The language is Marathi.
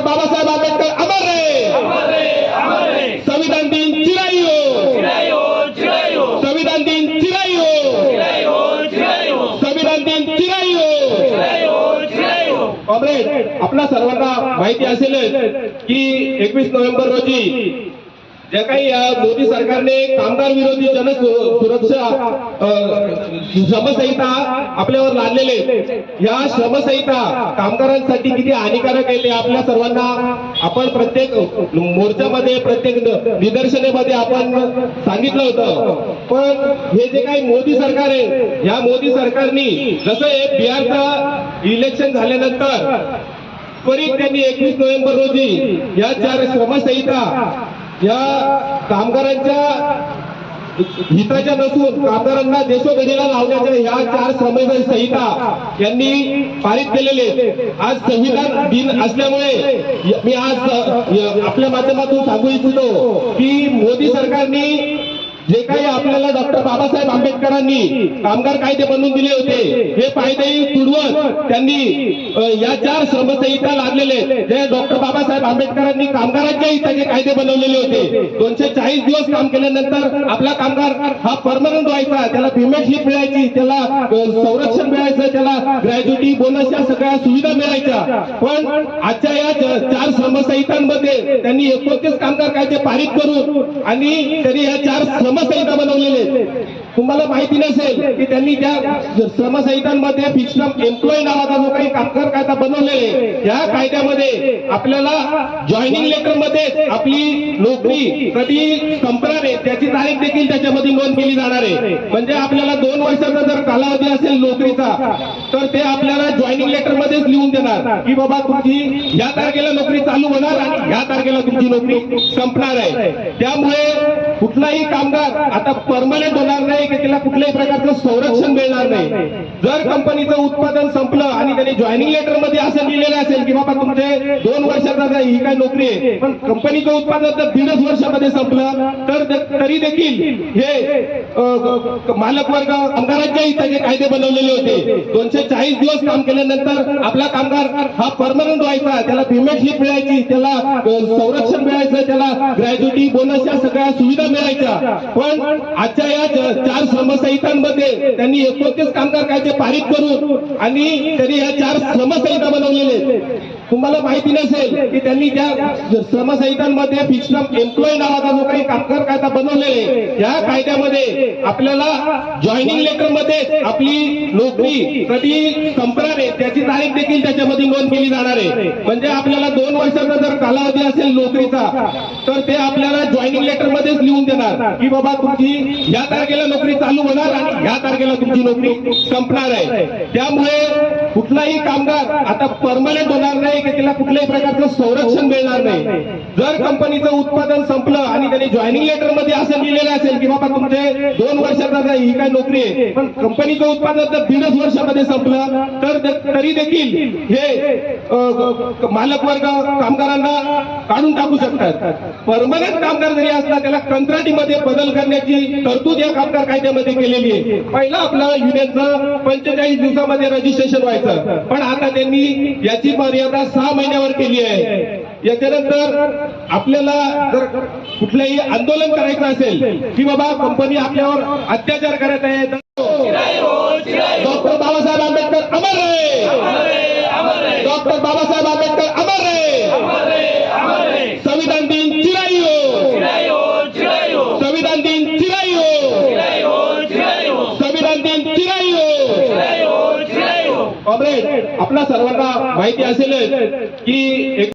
डॉक्टर बाबासाहेब आंबेडकर अमर रहे। संविधान दिन चिराई हो, संविधान दिन चिराई हो, संविधान दिन चिराई हो। कॉम्रेड, आपल्या सर्वांना माहिती असेलच की 21 नोव्हेंबर रोजी जे काही मोदी सरकारने कामगार विरोधी जन सुरक्षा श्रमसंहिता आपल्यावर लादलेले, या श्रमसंहिता कामगारांसाठी किती हानिकारक आहे ते आपल्या सर्वांना आपण प्रत्येक मोर्चामध्ये प्रत्येक निदर्शनेमध्ये आपण सांगितलं होतं। पण हे जे काही मोदी सरकार आहे, या मोदी सरकारने जसं हे बिहारचं इलेक्शन झाल्यानंतर त्वरित त्यांनी 21 नोव्हेंबर रोजी या 4 श्रमसंहिता या कामगारांच्या हिताच्या नसून कामगारांना देशोधडीला लावण्याच्या या 4 श्रमसंहिता यांनी पारित केलेले। आज संविधान दिन असल्यामुळे मी आज आपल्या माध्यमातून सांगू इच्छितो की मोदी सरकारने जे काही आपल्याला डॉक्टर बाबासाहेब आंबेडकरांनी कामगार कायदे बनवून दिले होते, हे कायदेही तुडवत त्यांनी या 4 श्रमसंहिता लादलेले, जे डॉक्टर बाबासाहेब आंबेडकरांनी कामगारांच्या हिताचे कायदे बनवलेले होते। 240 दिवस काम केल्यानंतर आपला कामगार हा परमनंट व्हायचा, त्याला पेमेंट मिळायची, त्याला संरक्षण मिळायचं, त्याला ग्रॅज्युटी बोनस या सगळ्या सुविधा मिळायच्या। पण आजच्या या 4 श्रमसंहितांमध्ये त्यांनी 29 कामगार कायदे पारित करून आणि त्यांनी या 4 श्रमसंहिता बनवलेले। तुम्हाला माहिती नसेल की त्यांनी त्या श्रमसंहितांमध्ये फिक्स टर्म एम्प्लॉय नावाचा जो काही कामगार कायदा बनवलेले, या कायद्यामध्ये आपल्याला जॉईनिंग लेटर मध्ये आपली नोकरी कधी संपणार आहे त्याची तारीख देखील त्याच्यामध्ये नोंद केली जाणार आहे। म्हणजे आपल्याला 2 वर्षाचा जर कालावधी असेल नोकरीचा, तर ते आपल्याला जॉईनिंग लेटर मध्येच लिहून देणार की बाबा तुमची या तारखेला नोकरी चालू होणार आणि या तारखेला तुमची नोकरी संपणार आहे। त्यामुळे कुठलाही कामगार आता परमनंट होणार नाही की त्याला कुठल्याही प्रकारचं संरक्षण मिळणार नाही। जर कंपनीचं उत्पादन संपलं आणि त्यांनी जॉईनिंग लेटर मध्ये असं लिहिलेलं असेल की बाबा तुमचे 2 वर्षाचा ही काय नोकरी आहे, पण कंपनीचं उत्पादन जर 1.5 वर्षामध्ये संपलं तर तरी देखील हे मालक वर्ग कामगारांच्या हिताचे कायदे बनवलेले होते। 240 दिवस काम केल्यानंतर आपला कामगार हा परमनंट व्हायचा, त्याला पेमेंट मिळायची, त्याला संरक्षण मिळायचं, त्याला ग्रॅज्युटी बोनस या सगळ्या सुविधा मिळायच्या। पण आजच्या या 4 श्रमसंहितांमध्ये त्यांनी 29 कामगार कायदे पारित करून आणि त्यांनी या 4 श्रमसंहिता बनवलेले। तुम्हाला माहिती नसेल की त्यांनी त्या श्रमसंहितांमध्ये फिक्स टर्म एम्प्लॉय नावाचा जो काही कामगार कायदा बनवलेले, या कायद्यामध्ये आपल्याला जॉईनिंग लेटर मध्ये आपली नोकरी कधी संपणार आहे त्याची तारीख देखील त्याच्यामध्ये नोंद केली जाणार आहे। म्हणजे आपल्याला 2 वर्षाचा जर कालावधी असेल नोकरीचा, तर ते आपल्याला जॉईनिंग लेटर मध्येच लिहून देणार की बाबा तुमची या तारखेला नोकरी चालू होणार आणि या तारखेला तुमची नोकरी संपणार आहे। त्यामुळे कुठलाही कामगार आता परमनंट होणार नाही की त्याला कुठल्याही प्रकारचं संरक्षण मिळणार नाही। जर कंपनीचं उत्पादन संपलं आणि त्यांनी जॉईनिंग लेटर मध्ये असं लिहिलेलं असेल की बाबा तुमचे 2 वर्षाचा ही काय नोकरी आहे, पण कंपनीचं उत्पादन जर 1.5 वर्षामध्ये संपलं तर तरी देखील हे मालक वर्ग कामगारांना काढून टाकू शकतात। परमनंट कामगार जरी असला त्याला कंत्राटीमध्ये बदल करण्याची तरतूद या कामगार कायद्यामध्ये केलेली आहे। पहिला आपला युनियनचं 45 दिवसामध्ये रजिस्ट्रेशन व्हायचं, पण आता त्यांनी याची मर्यादा 6 महिन्यावर केली आहे। याच्यानंतर आपल्याला जर कुठलंही आंदोलन करायचं असेल की बाबा कंपनी आपल्यावर अत्याचार करत आहे, डॉक्टर बाबासाहेब आंबेडकर अमर रहे। डॉक्टर बाबासाहेब आंबेडकर अमर रहे। संविधान दिन चिराई हो, संविधान दिन चिराई हो, संविधान दिन चिराई हो। कॉम्रेड, आपल्या सर्वांना माहिती असेलच की